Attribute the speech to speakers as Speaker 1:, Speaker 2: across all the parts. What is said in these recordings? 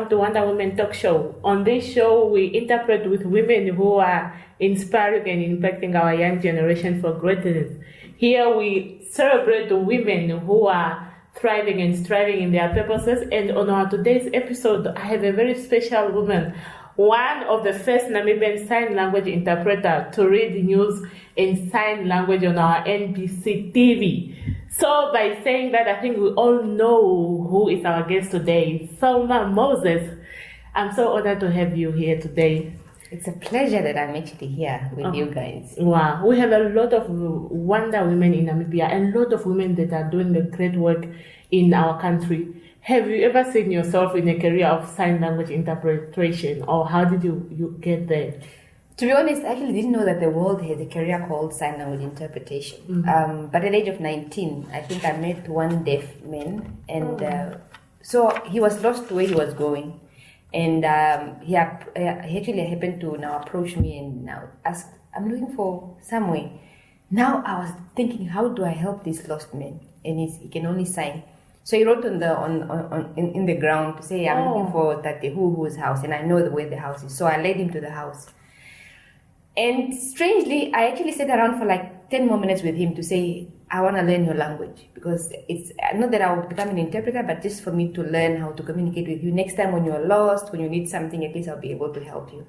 Speaker 1: to Wonder Women Talk Show. On this show, we interpret with women who are inspiring and impacting our young generation for greatness. Here we celebrate the women who are thriving and striving in their purposes. And on our today's episode, I have a very special woman, one of the first Namibian sign language interpreter to read news in sign language on our NBC TV. So by saying that, I think we all know who is our guest today, Selma Moses. I'm so honored to have you here today.
Speaker 2: It's a pleasure that I'm actually here with you guys.
Speaker 1: Wow. We have a lot of wonder women in Namibia and a lot of women that are doing the great work in our country. Have you ever seen yourself in a career of sign language interpretation, or how did you get there?
Speaker 2: To be honest, I actually didn't know that the world had a career called sign language interpretation.
Speaker 1: Mm-hmm.
Speaker 2: But at the age of 19, I think I met one deaf man, and so he was lost where he was going. And he actually happened to now approach me and now ask, I'm looking for somewhere. Now I was thinking, how do I help this lost man? And he can only sign. So he wrote in the ground to say, I'm looking for that who's house, and I know where the house is. So I led him to the house. And strangely, I actually sat around for like 10 more minutes with him to say, I want to learn your language, because it's not that I will become an interpreter, but just for me to learn how to communicate with you. Next time when you're lost, when you need something, at least I'll be able to help you.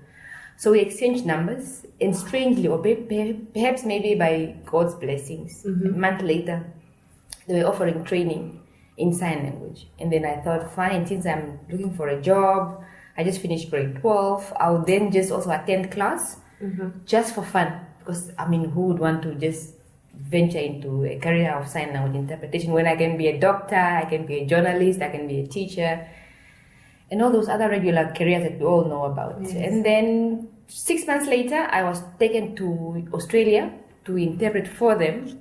Speaker 2: So we exchanged numbers, and strangely, or perhaps maybe by God's blessings, a month later, they were offering training in sign language. And then I thought, fine, since I'm looking for a job, I just finished grade 12, I'll then just also attend class, just for fun. Because, I mean, who would want to just venture into a career of sign language interpretation when I can be a doctor, I can be a journalist, I can be a teacher, and all those other regular careers that we all know about. Yes. And then 6 months later, I was taken to Australia to interpret for them.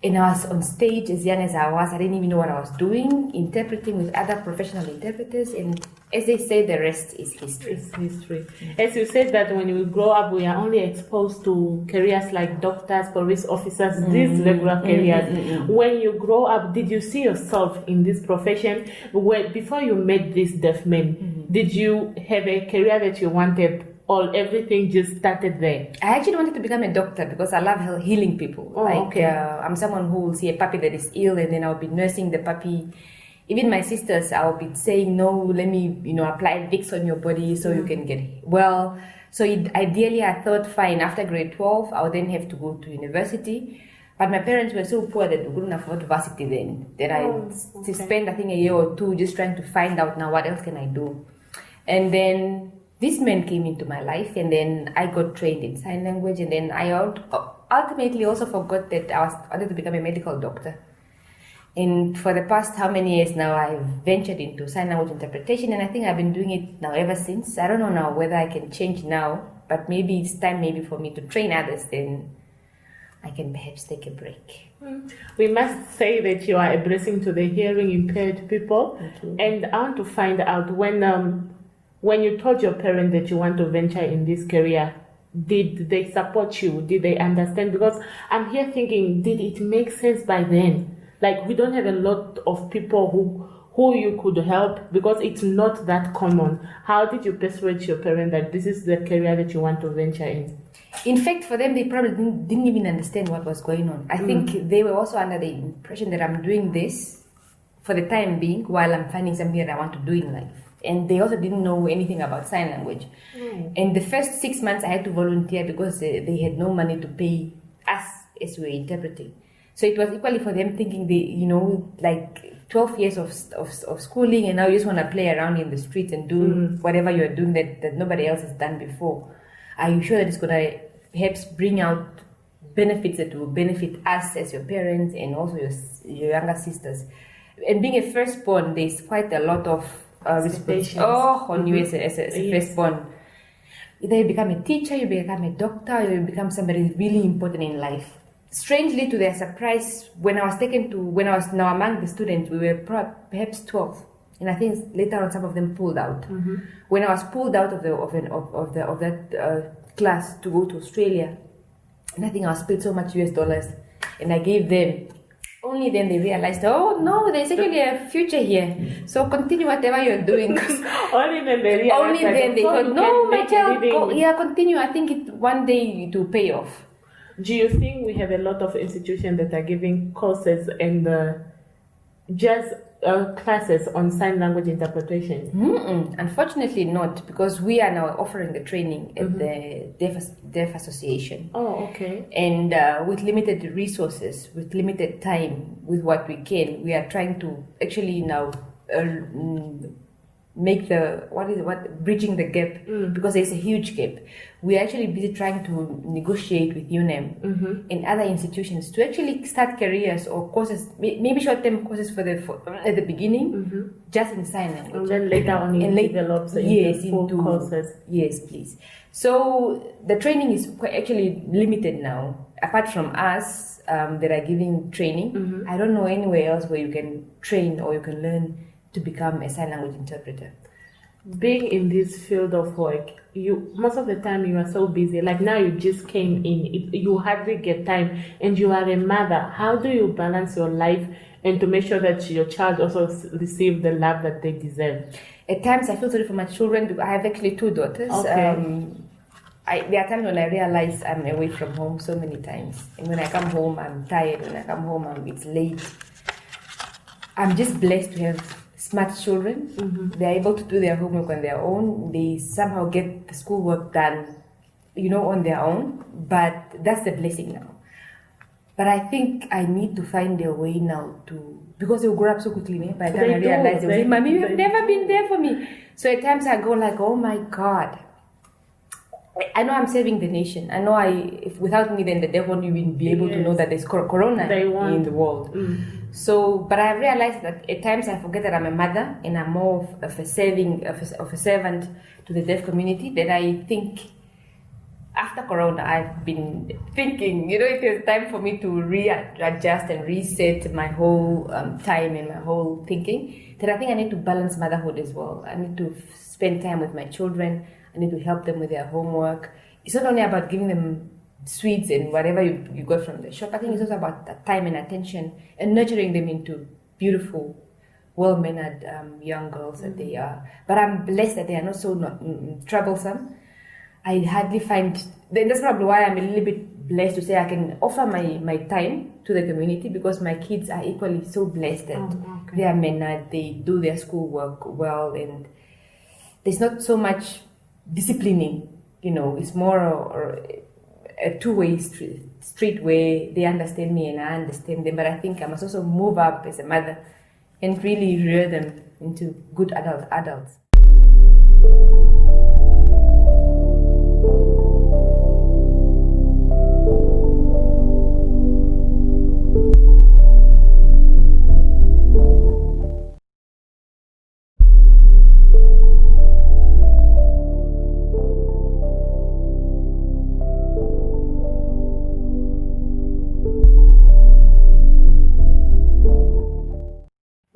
Speaker 2: And I was on stage as young as I was. I didn't even know what I was doing, interpreting with other professional interpreters. And as they say, the rest is history.
Speaker 1: It's history. As you said that when we grow up, we are only exposed to careers like doctors, police officers, these regular careers. When you grow up, did you see yourself in this profession? Before you met this deaf man, did you have a career that you wanted? Or everything just started there?
Speaker 2: I actually wanted to become a doctor because I love healing people. I'm someone who will see a puppy that is ill, and then I'll be nursing the puppy. Even my sisters, I'll be saying, no, let me, apply Vicks on your body so you can get well. So ideally, I thought, fine, after grade 12, I would then have to go to university. But my parents were so poor that we couldn't afford varsity then. Then I spent, I think, a year or two just trying to find out now what else can I do. And then this man came into my life, and then I got trained in sign language, and then I ultimately also forgot that I wanted to become a medical doctor. And for the past how many years now, I've ventured into sign language interpretation, and I think I've been doing it now ever since. I don't know now whether I can change now, but maybe it's time for me to train others, then I can perhaps take a break.
Speaker 1: We must say that you are a blessing to the hearing impaired people. And I want to find out, when you told your parents that you want to venture in this career, did they support you? Did they understand? Because I'm here thinking, did it make sense by then? Like, we don't have a lot of people who you could help, because it's not that common. How did you persuade your parents that this is the career that you want to venture in?
Speaker 2: In fact, for them, they probably didn't even understand what was going on. I think they were also under the impression that I'm doing this for the time being while I'm finding something that I want to do in life. And they also didn't know anything about sign language. And the first 6 months I had to volunteer because they had no money to pay us as we were interpreting. So it was equally for them thinking like 12 years of schooling, and now you just want to play around in the streets and do whatever you're doing that nobody else has done before. Are you sure that it's going to perhaps bring out benefits that will benefit us as your parents and also your younger sisters? And being a firstborn, there's quite a lot of on you as a firstborn. Either you become a teacher, you become a doctor, or you become somebody really important in life. Strangely, to their surprise, when I was now among the students, we were perhaps 12, and I think later on some of them pulled out. When I was pulled out of that class to go to Australia, and I think I was paid so much US dollars, and I gave them Only then they realized, oh no, there's actually a future here. So continue whatever you're doing. 'Cause
Speaker 1: Only then they realized.
Speaker 2: only then they
Speaker 1: so
Speaker 2: thought,
Speaker 1: you
Speaker 2: no,
Speaker 1: can
Speaker 2: my
Speaker 1: make a
Speaker 2: child,
Speaker 1: living.
Speaker 2: continue. I think one day it will pay off.
Speaker 1: Do you think we have a lot of institutions that are giving courses and just classes on sign language interpretation?
Speaker 2: Unfortunately, not, because we are now offering the training at the Deaf Association.
Speaker 1: Oh, okay.
Speaker 2: And with limited resources, with limited time, with what we can, we are trying to actually now make bridging the gap, because there's a huge gap. We're actually busy trying to negotiate with UNEM and other institutions to actually start careers or courses, maybe short-term courses at the beginning, just in sign language.
Speaker 1: And then later on it develops into full courses.
Speaker 2: Yes, please. So the training is actually limited now. Apart from us that are giving training, I don't know anywhere else where you can train or you can learn to become a sign language interpreter.
Speaker 1: Being in this field of work, you most of the time you are so busy. Like now you just came in, you hardly get time, and you are a mother. How do you balance your life and to make sure that your child also receive the love that they deserve?
Speaker 2: At times I feel sorry for my children because I have actually 2 daughters.
Speaker 1: Okay.
Speaker 2: There are times when I realize I'm away from home so many times, and when I come home I'm tired. When I come home it's late. I'm just blessed to have smart children. They're able to do their homework on their own. They somehow get the schoolwork done, on their own. But that's the blessing now. But I think I need to find a way now because they will grow up so quickly. By the time I realize, they will say, "Mommy, you've never been there for me." So at times I go like, "Oh my God." I know I'm saving the nation. I know if without me, then the devil won't even be able to know that there's corona in the world. So, but I have realized that at times I forget that I'm a mother and I'm more of a servant to the deaf community. That I think after corona, I've been thinking, it was time for me to readjust and reset my whole time and my whole thinking. That I think I need to balance motherhood as well. I need to spend time with my children. I need to help them with their homework. It's not only about giving them sweets and whatever you got from the shop. I think it's also about that time and attention and nurturing them into beautiful, well-mannered young girls that they are. But I'm blessed that they are not so troublesome. I hardly find... That's probably why I'm a little bit blessed to say I can offer my time to the community, because my kids are equally so blessed that they are mannered, they do their schoolwork well, and there's not so much disciplining, it's more a two-way street where they understand me and I understand them. But I think I must also move up as a mother and really rear them into good adults.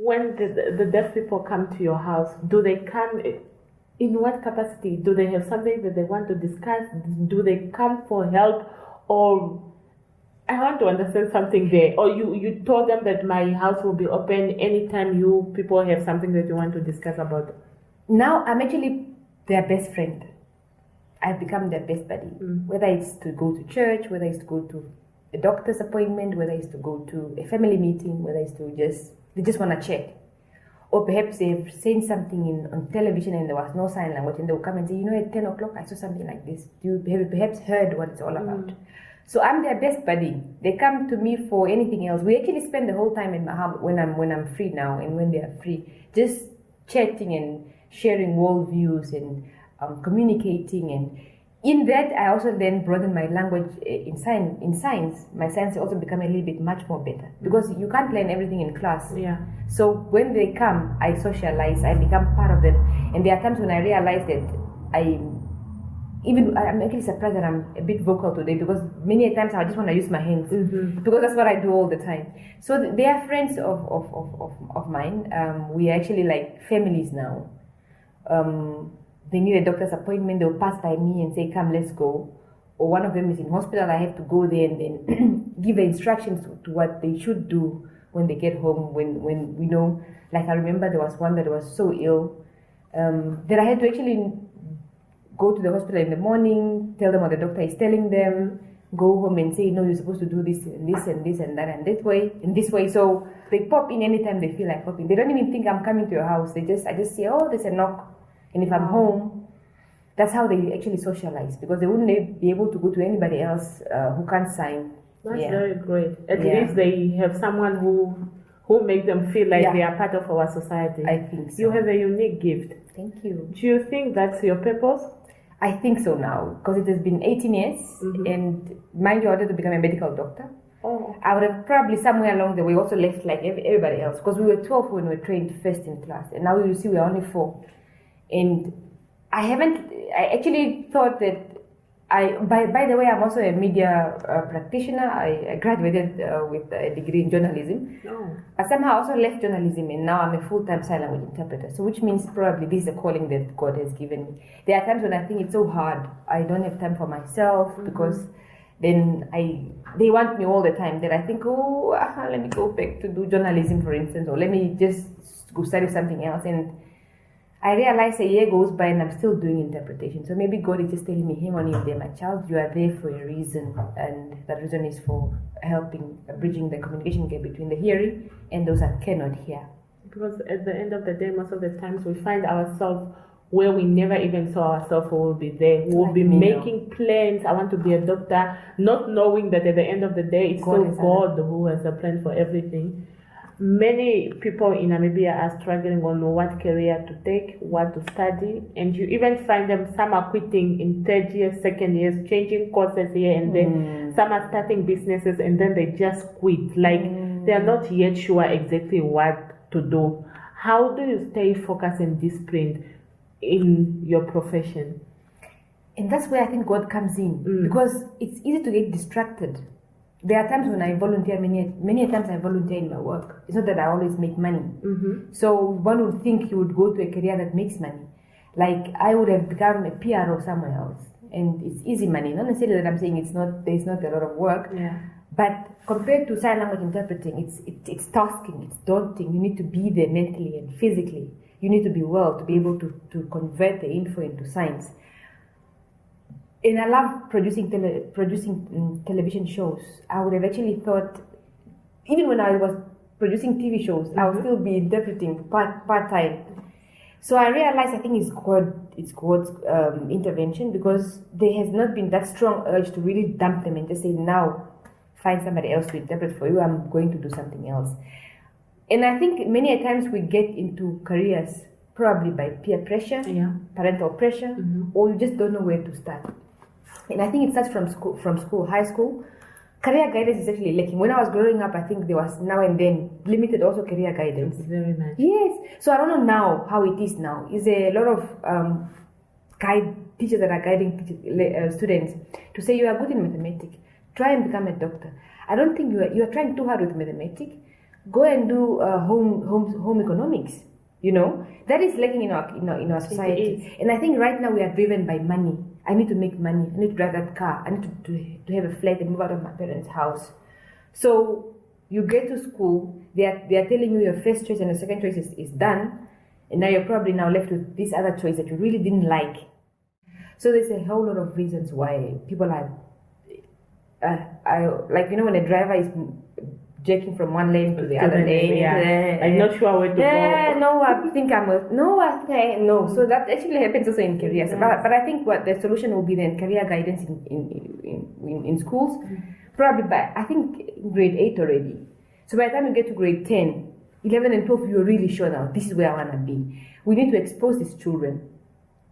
Speaker 1: When the deaf people come to your house, do they come in what capacity? Do they have something that they want to discuss? Do they come for help? Or I want to understand something there. Or you told them that my house will be open anytime you people have something that you want to discuss about.
Speaker 2: Now I'm actually their best friend. I've become their best buddy. Whether it's to go to church, whether it's to go to a doctor's appointment, whether it's to go to a family meeting, whether it's to they just want to chat. Or perhaps they've seen something on television and there was no sign language, and they'll come and say, at 10 o'clock I saw something like this. Have you perhaps heard what it's all about? So I'm their best buddy. They come to me for anything else. We actually spend the whole time in my house when I'm free now and when they are free, just chatting and sharing worldviews and communicating. And in that, I also then broaden my language in science. My science also become a little bit much more better, because you can't learn everything in class.
Speaker 1: Yeah. So
Speaker 2: when they come, I socialize. I become part of them. And there are times when I realize that I'm actually surprised that I'm a bit vocal today, because many times I just want to use my hands, because that's what I do all the time. So they are friends of mine. We are actually like families now. They need a doctor's appointment, they'll pass by me and say, "Come, let's go." Or one of them is in hospital, I have to go there and then give the instructions to what they should do when they get home, when we know, like I remember there was one that was so ill that I had to actually go to the hospital in the morning, tell them what the doctor is telling them, go home and say, no, you're supposed to do this and this and this and that and this way. So they pop in anytime they feel like popping. They don't even think I'm coming to your house. I just say, oh, there's a knock. And if I'm home, that's how they actually socialize, because they wouldn't be able to go to anybody else who can't sign.
Speaker 1: That's very great. At least they have someone who makes them feel like they are part of our society.
Speaker 2: I think so.
Speaker 1: You have a unique gift.
Speaker 2: Thank you.
Speaker 1: Do you think that's your purpose?
Speaker 2: I think so now, because it has been 18 years, and mind you, I wanted to become a medical doctor.
Speaker 1: Oh.
Speaker 2: I would have probably somewhere along the way also left like everybody else, because we were 12 when we were trained first in class, and now you see we're only 4. And I actually thought that by the way, I'm also a media practitioner. I graduated with a degree in journalism.
Speaker 1: Oh.
Speaker 2: But somehow I also left journalism, and now I'm a full-time sign language interpreter. So which means probably this is a calling that God has given me. There are times when I think it's so hard. I don't have time for myself because then they want me all the time. Then I think, let me go back to do journalism, for instance, or let me just go study something else. And I realized a year goes by and I'm still doing interpretation. So maybe God is just telling me, hey, Moni, you're there, my child, you are there for a reason. And that reason is for helping, bridging the communication gap between the hearing and those that cannot hear.
Speaker 1: Because at the end of the day, most of the times we find ourselves where we never even saw ourselves we will be there. We will be making plans. I want to be a doctor, not knowing that at the end of the day, it's still God who has a plan for everything. Many people in Namibia are struggling on what career to take, what to study, and you even find them, some are quitting in third year, second years, changing courses here and then. Some are starting businesses and then they just quit. Like they are not yet sure exactly what to do. How do you stay focused and disciplined in your profession?
Speaker 2: And that's where I think God comes in, because it's easy to get distracted. There are times when I volunteer, many times I volunteer in my work. It's not that I always make money. So one would think you would go to a career that makes money. Like I would have become a PRO somewhere else, and it's easy money. Not necessarily that I'm saying there's not a lot of work, but compared to sign language interpreting, it's tasking, it's daunting. You need to be there mentally and physically. You need to be well to be able to convert the info into signs. And I love producing television shows. I would have actually thought, even when I was producing TV shows, I would still be interpreting part-time. So I realized I think it's God's intervention, because there has not been that strong urge to really dump them and just say, now find somebody else to interpret for you, I'm going to do something else. And I think many a times we get into careers probably by peer pressure, parental pressure, or you just don't know where to start. And I think it starts from school, high school. Career guidance is actually lacking. When I was growing up, I think there was now and then limited also career guidance.
Speaker 1: Very much.
Speaker 2: Yes. So I don't know now how it is now. Is there a lot of teachers that are guiding students to say you are good in mathematics, try and become a doctor. I don't think you are trying too hard with mathematics. Go and do home economics. You know, that is lacking in our society. And I think right now we are driven by money. I need to make money. I need to drive that car. I need to have a flat and move out of my parents' house. So you get to school, they are telling you your first choice and the second choice is done, and now you're probably now left with this other choice that you really didn't like. So there's a whole lot of reasons why people are like, you know, when a driver is jerking from one lane to the other lane.
Speaker 1: I'm not sure where to go.
Speaker 2: No. So that actually happens also in careers. But I think what the solution will be then career guidance in schools, probably by, I think, grade 8 already. So by the time you get to grade 10, 11 and 12, you're really sure now, this is where I want to be. We need to expose these children.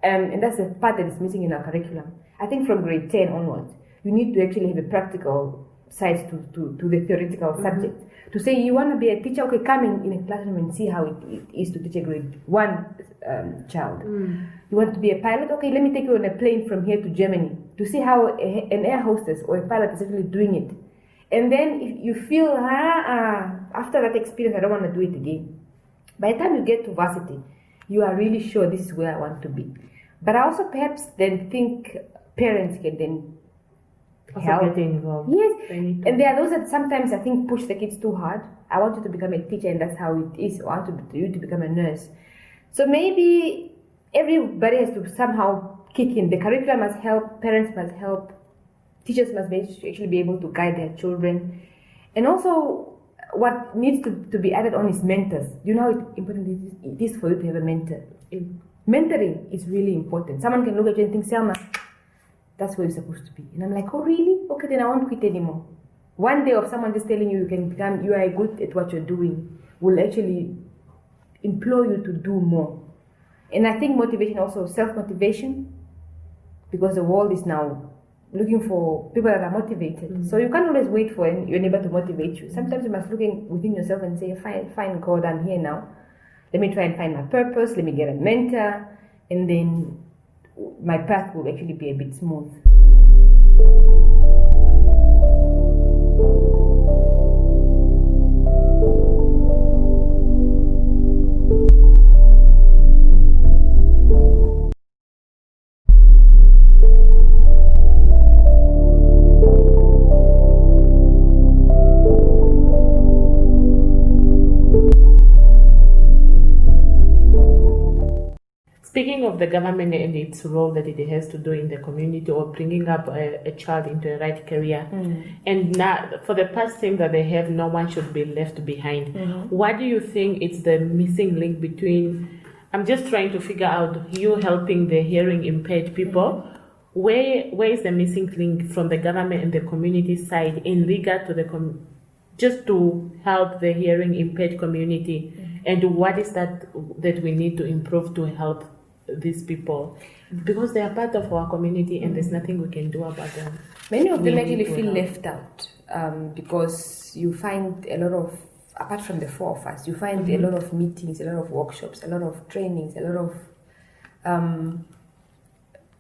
Speaker 2: And that's the part that is missing in our curriculum. I think from grade 10 onwards, you need to actually have a practical sides to the theoretical subject. To say you want to be a teacher, okay, come in a classroom and see how it is to teach a grade 1 child. You want to be a pilot, okay, let me take you on a plane from here to Germany to see how an air hostess or a pilot is actually doing it. And then if you feel, after that experience, I don't want to do it again. By the time you get to varsity, you are really sure this is where I want to be. But I also perhaps then think parents can then help.
Speaker 1: Get involved.
Speaker 2: Yes, and there are those that sometimes I think push the kids too hard. I want you to become a teacher and that's how it is. I want you to become a nurse. So maybe everybody has to somehow kick in. The curriculum must help, parents must help, teachers must actually be able to guide their children. And also, what needs to be added on is mentors. You know how important it is for you to have a mentor. Mentoring is really important. Someone can look at you and think, Selma, that's where you're supposed to be. And I'm like, oh really? Okay, then I won't quit anymore. One day of someone just telling you you are good at what you're doing will actually implore you to do more. And I think motivation also, self-motivation, because the world is now looking for people that are motivated. Mm-hmm. So you can't always wait for your neighbor to motivate you. Sometimes you must look within yourself and say, fine, God, I'm here now. Let me try and find my purpose. Let me get a mentor. And then my path will actually be a bit smooth.
Speaker 1: Speaking of the government and its role that it has to do in the community or bringing up a child into a right career, and now for the past thing that they have, no one should be left behind. What do you think is the missing link between, I'm just trying to figure out, you helping the hearing impaired people, where is the missing link from the government and the community side in regard to just to help the hearing impaired community, and what is that we need to improve to help these people, because they are part of our community and there's nothing we can do about them.
Speaker 2: Many of them actually feel left out because you find a lot of, apart from the four of us, you find a lot of meetings, a lot of workshops, a lot of trainings, a lot of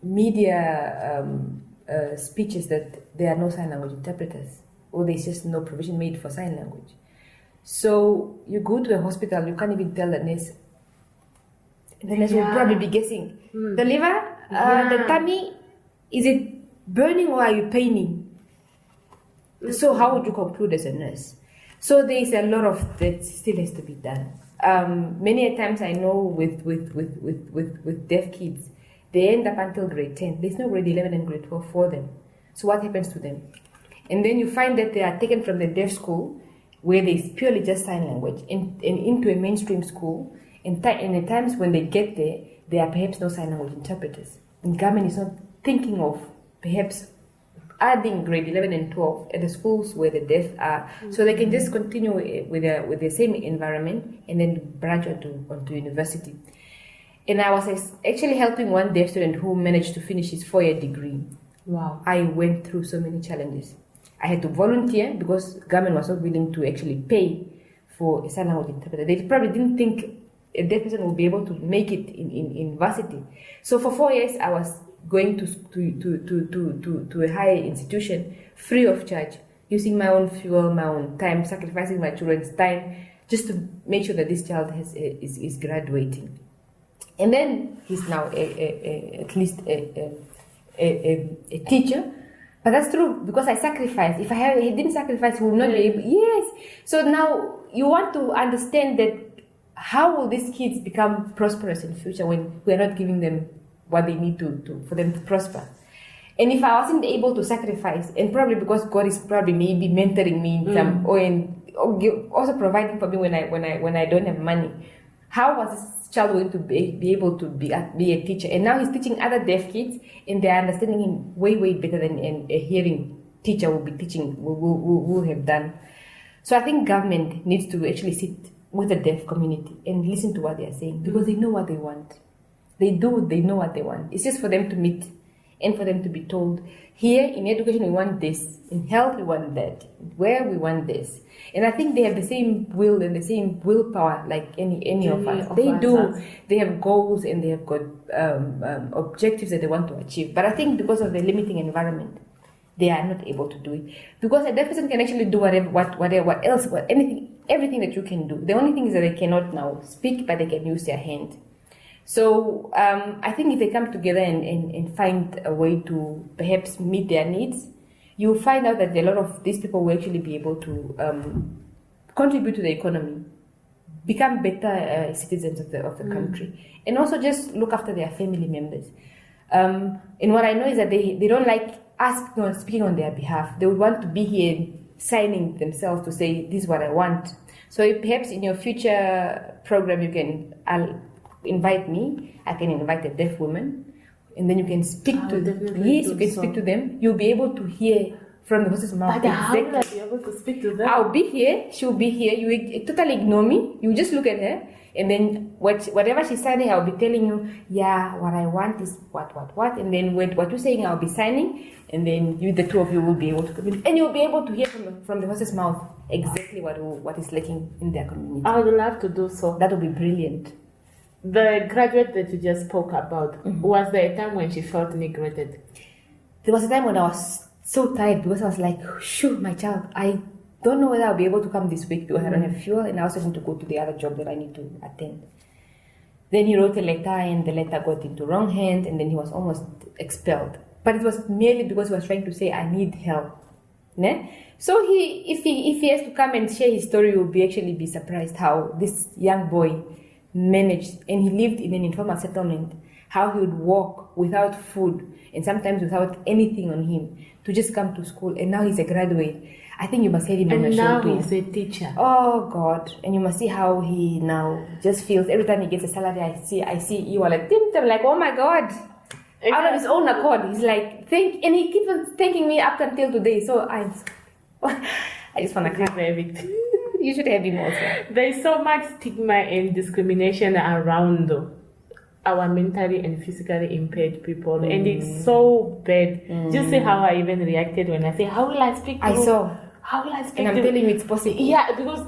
Speaker 2: media speeches that there are no sign language interpreters, or there's just no provision made for sign language. So you go to a hospital, you can't even tell the nurse. The nurse will probably be guessing. The liver, the tummy, is it burning or are you paining? So how would you conclude as a nurse? So there is a lot of that still has to be done. Many a times I know with deaf kids, they end up until grade 10. There's no grade 11 and grade 12 for them. So what happens to them? And then you find that they are taken from the deaf school, where there's purely just sign language, and into a mainstream school. And at times when they get there are perhaps no sign language interpreters. And government is not thinking of perhaps adding grade 11 and 12 at the schools where the deaf are, so they can just continue with the same environment and then branch onto university. And I was actually helping one deaf student who managed to finish his 4-year degree.
Speaker 1: Wow.
Speaker 2: I went through so many challenges. I had to volunteer because government was not willing to actually pay for a sign language interpreter. They probably didn't think a deaf person would be able to make it in varsity. So for 4 years, I was going to a higher institution free of charge, using my own fuel, my own time, sacrificing my children's time, just to make sure that this child is graduating. And then he's now at least a teacher. But that's true, because I sacrificed. If he didn't sacrifice, he would not be able. Yes. So now you want to understand that how will these kids become prosperous in future when we are not giving them what they need to for them to prosper? And if I wasn't able to sacrifice, and probably because God is probably maybe mentoring me in some, or also providing for me when I don't have money, how was this child going to be able to be a teacher? And now he's teaching other deaf kids, and they're understanding him way better than a hearing teacher will be teaching, will have done. So I think government needs to actually sit with the deaf community and listen to what they are saying, because they know what they want. They know what they want. It's just for them to meet and for them to be told, here in education we want this, in health we want that, where we want this. And I think they have the same will and the same willpower like any of us. They do. They have goals and they have got objectives that they want to achieve. But I think because of the limiting environment, they are not able to do it. Because a deaf person can actually do everything that you can do. The only thing is that they cannot now speak, but they can use their hand. So I think if they come together and find a way to perhaps meet their needs, you'll find out that a lot of these people will actually be able to contribute to the economy, become better citizens of the country, and also just look after their family members. And what I know is that they don't like us speaking on their behalf. They would want to be here signing themselves to say, this is what I want. So if perhaps in your future program I'll invite me, I can invite a deaf woman, and then you can speak to them. Yes, you can speak to them. You'll be able to hear from the horse's mouth.
Speaker 1: But how will I be able to speak to them?
Speaker 2: I'll be here, she'll be here. You totally ignore me. You just look at her, and then whatever she's signing, I'll be telling you, yeah, what I want is what. And then what you're saying, I'll be signing, and then the two of you will be able to communicate. And you'll be able to hear from the horse's mouth exactly what is lacking in their community.
Speaker 1: I would love to do so.
Speaker 2: That would be brilliant.
Speaker 1: The graduate that you just spoke about, was there a time when she felt neglected?
Speaker 2: There was a time when I was so tired because I was like, shoot, my child, I don't know whether I'll be able to come this week because I don't have fuel, and I also need to go to the other job that I need to attend. Then he wrote a letter, and the letter got into wrong hands, and then he was almost expelled. But it was merely because he was trying to say, I need help. Ne? So if he has to come and share his story, you'll actually be surprised how this young boy managed, and he lived in an informal settlement, how he would walk without food and sometimes without anything on him to just come to school, and now he's a graduate. I think you must have him on the show too.
Speaker 1: And now he's a teacher.
Speaker 2: Oh God! And you must see how he now just feels every time he gets a salary. I see you are like, I'm like, oh my God! Out of his own accord, he's like, and he keeps on thanking me up until today. So I just want to cry. You should have him also.
Speaker 1: There's so much stigma and discrimination around our mentally and physically impaired people, and it's so bad. Just see how I even reacted when I say, how will I speak to
Speaker 2: I saw.
Speaker 1: How will I speak
Speaker 2: and I'm
Speaker 1: to
Speaker 2: telling you it's possible.
Speaker 1: Yeah, because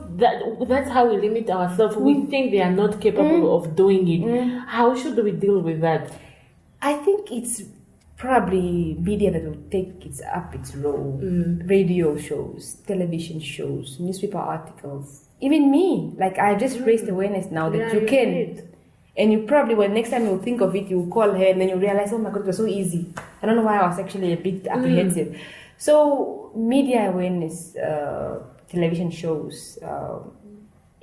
Speaker 1: that's how we limit ourselves. We think they are not capable of doing it. How should we deal with that?
Speaker 2: I think it's probably media that will take its role. Radio shows, television shows, newspaper articles. Even me, like I just raised awareness now that you can. Did. And you probably, when next time you think of it, you call her and then you realize, oh my God, it was so easy. I don't know why I was actually a bit apprehensive. So media awareness, television shows,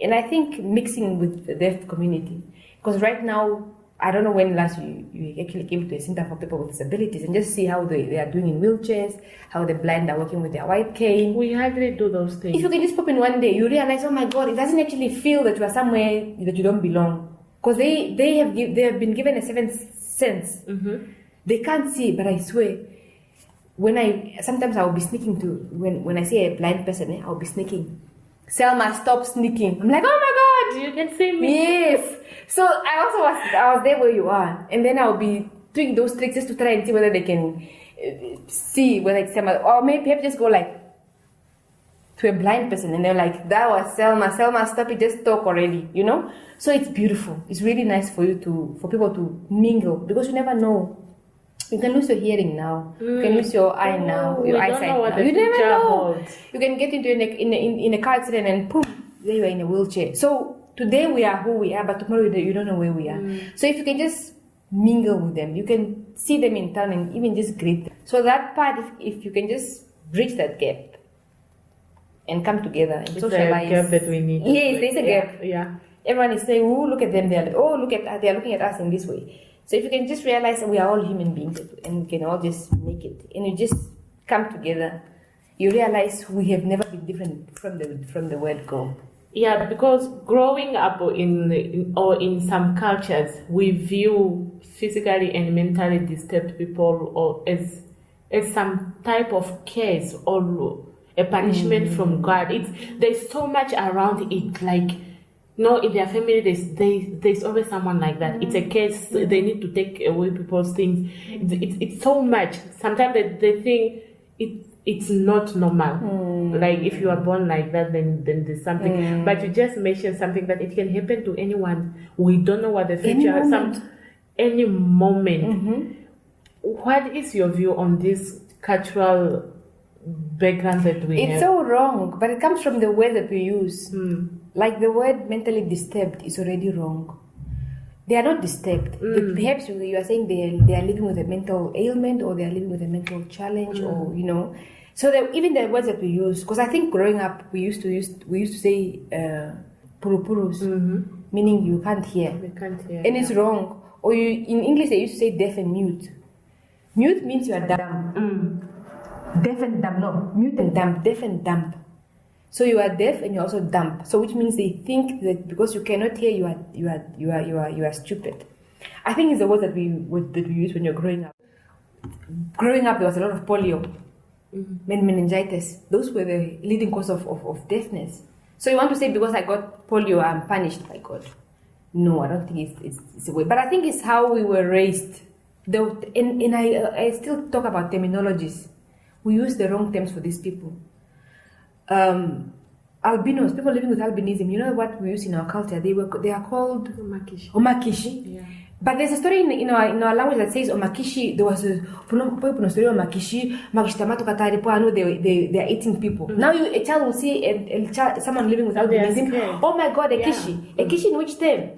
Speaker 2: and I think mixing with the deaf community. Because right now, I don't know when last you actually came to a center for people with disabilities and just see how they are doing in wheelchairs, how the blind are working with their white cane.
Speaker 1: We hardly do those things.
Speaker 2: If you can just pop in one day, you realize, oh my God, it doesn't actually feel that you are somewhere that you don't belong. Because they have been given a seventh sense. They can't see, but I swear, sometimes I will be sneaking to, when I see a blind person, I'll be sneaking. Selma, stop sneaking. I'm like, oh my God,
Speaker 1: you can see me.
Speaker 2: Yes. So I was there where you are, and then I'll be doing those tricks just to try and see whether they can see whether it's Selma, or maybe just go like to a blind person, and they're like, that was Selma. Selma, stop it, just talk already, you know. So it's beautiful. It's really nice for people to mingle, because you never know. You can lose your hearing now. You can lose your eye now, your eyesight now. You never know. Holds. You can get into in a car accident and boom, there you are in a wheelchair. So today we are who we are, but tomorrow you don't know where we are. So if you can just mingle with them, you can see them in town and even just greet them. So that part, if you can just bridge that gap and come together and
Speaker 1: it's
Speaker 2: socialize.
Speaker 1: A gap that we need.
Speaker 2: Yes, there's a gap.
Speaker 1: Yeah.
Speaker 2: Everyone is saying, oh, look at them. They're looking at us in this way. So if you can just realize we are all human beings and we can all just make it, and you just come together, you realize we have never been different from the word go.
Speaker 1: Yeah, because growing up in some cultures, we view physically and mentally disturbed people or as some type of curse or a punishment from God. There's so much around it, like. No, in their family, there's always someone like that. It's a case. They need to take away people's things. It's so much. Sometimes they think it's not normal. Like if you are born like that, then there's something. But you just mentioned something that it can happen to anyone. We don't know what the future. Any moment. What is your view on this cultural background that we have?
Speaker 2: It's so wrong, but it comes from the word that we use. Like the word mentally disturbed is already wrong. They are not disturbed. Perhaps you are saying they are living with a mental ailment, or they are living with a mental challenge, or So even the words that we use, because I think growing up we used to say purupurus, meaning you can't hear.
Speaker 1: We can't hear.
Speaker 2: And it's wrong. Or in English they used to say deaf and mute. Mute means you are dumb. Deaf and dumb. No, mute and dumb. Deaf and dumb. So you are deaf and you're also dumb. So which means they think that because you cannot hear, you are stupid. I think it's the word that we use when you're growing up. Growing up, there was a lot of polio, meningitis. Those were the leading cause of deafness. So you want to say because I got polio, I'm punished by God? No, I don't think it's a way. But I think it's how we were raised. And I still talk about terminologies. We use the wrong terms for these people. Albinos, people living with albinism, you know what we use in our culture? They are called Omakishi.
Speaker 1: Yeah.
Speaker 2: But there's a story in our language that says Omakishi. There was a story of Omakishi, Makishtamato Katari, I know they are eating people. Now a child will see someone living with albinism. Oh my God, a kishi. A kishi in which term?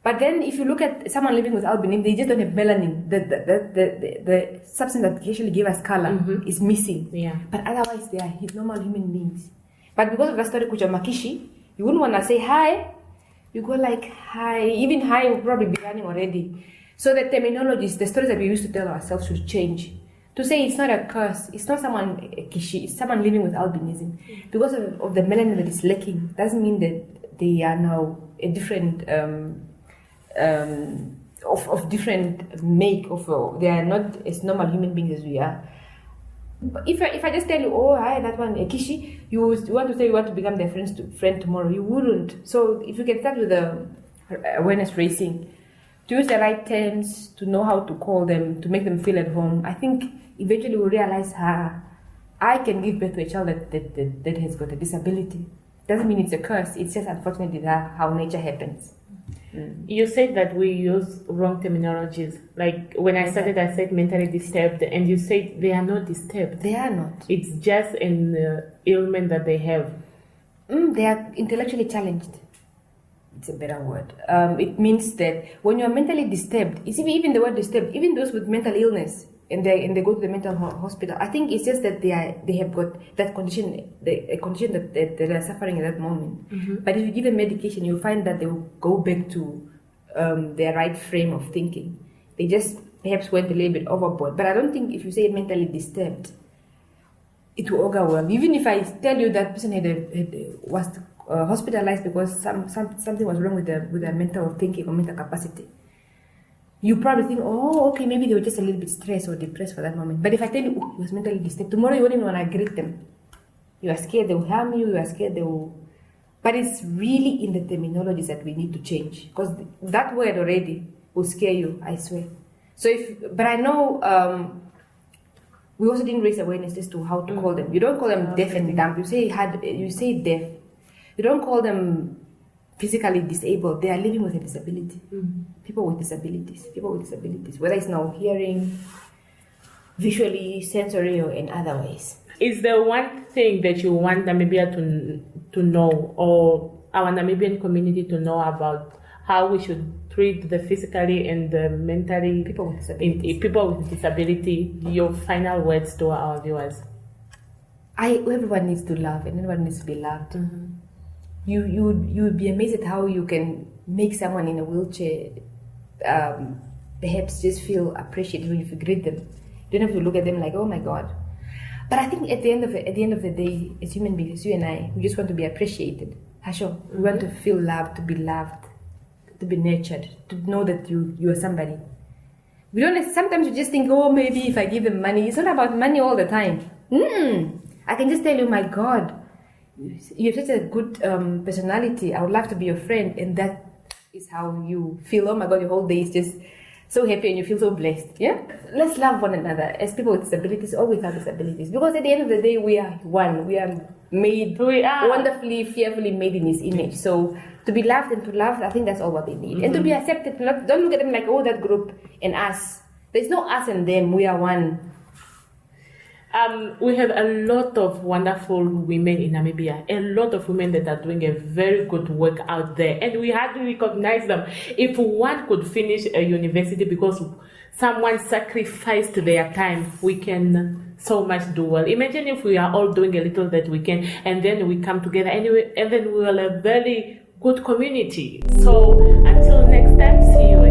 Speaker 2: But then if you look at someone living with albinism, they just don't have melanin. The substance that actually give us color is missing.
Speaker 1: Yeah.
Speaker 2: But otherwise they are normal human beings. But because of the story Kucha Makishi, you wouldn't want to say hi. You go like hi. Even hi will probably be running already. So the terminologies, the stories that we used to tell ourselves should change. To say it's not a curse, it's not someone a kishi, it's someone living with albinism. Because of the melanin that is lacking, doesn't mean that they are now a different of different make they are not as normal human beings as we are. If I just tell you, oh hi, that one a kishi, you want to say you want to become their friend tomorrow, you wouldn't. So if you can start with the awareness raising, to use the right terms, to know how to call them, to make them feel at home, I think eventually we'll realize I can give birth to a child that has got a disability. Doesn't mean it's a curse, it's just unfortunately that how nature happens.
Speaker 1: You said that we use wrong terminologies. Like when I started, I said mentally disturbed, and you said they are not disturbed.
Speaker 2: They are not.
Speaker 1: It's just an ailment that they have.
Speaker 2: They are intellectually challenged. It's a better word. It means that when you are mentally disturbed, it's even the word disturbed, even those with mental illness, and they go to the mental hospital, I think it's just that they have got that condition, a condition that they are suffering at that moment. But if you give them medication, you'll find that they will go back to their right frame of thinking. They just perhaps went a little bit overboard. But I don't think if you say mentally disturbed, it will augur well. Even if I tell you that person was hospitalized because something was wrong with their mental thinking or mental capacity, you probably think, oh, okay, maybe they were just a little bit stressed or depressed for that moment. But if I tell you, oh, he was mentally disturbed, tomorrow you wouldn't even want to greet them. You are scared they will harm you, you are scared they will... But it's really in the terminologies that we need to change. Because that word already will scare you, I swear. But I know we also didn't raise awareness as to how to call them. You don't call them deaf and dumb. You say deaf. You don't call them physically disabled. They are living with a disability. People with disabilities, whether it's now hearing, visually, sensory, or in other ways.
Speaker 1: Is there one thing that you want Namibia to know, or our Namibian community to know about how we should treat the physically and the mentally
Speaker 2: people with
Speaker 1: disability? Your final words to our viewers.
Speaker 2: Everyone needs to love, and everyone needs to be loved. You would be amazed at how you can make someone in a wheelchair perhaps just feel appreciated when you greet them. You don't have to look at them like, oh my God. But I think at the end of the day, as human beings, you and I, we just want to be appreciated. Hasho, we want to feel loved, to be nurtured, to know that you are somebody. We don't. Sometimes we just think, oh, maybe if I give them money, it's not about money all the time. I can just tell you, my God, you have such a good personality. I would love to be your friend, and that is how you feel. Oh my God, your whole day is just so happy and you feel so blessed. Yeah, let's love one another as people with disabilities or without disabilities, because at the end of the day, we are one. We are made wonderfully, fearfully made in His image. So to be loved and to love, I think that's all what they need, and to be accepted. Don't look at them like, oh, that group and us. There's no us and them. We are one.
Speaker 1: We have a lot of wonderful women in Namibia, a lot of women that are doing a very good work out there, and we hardly recognize them. If one could finish a university, because someone sacrificed their time, we can so much do well. Imagine if we are all doing a little that we can, and then we come together anyway, and then we will have a very good community. So until next time, see you.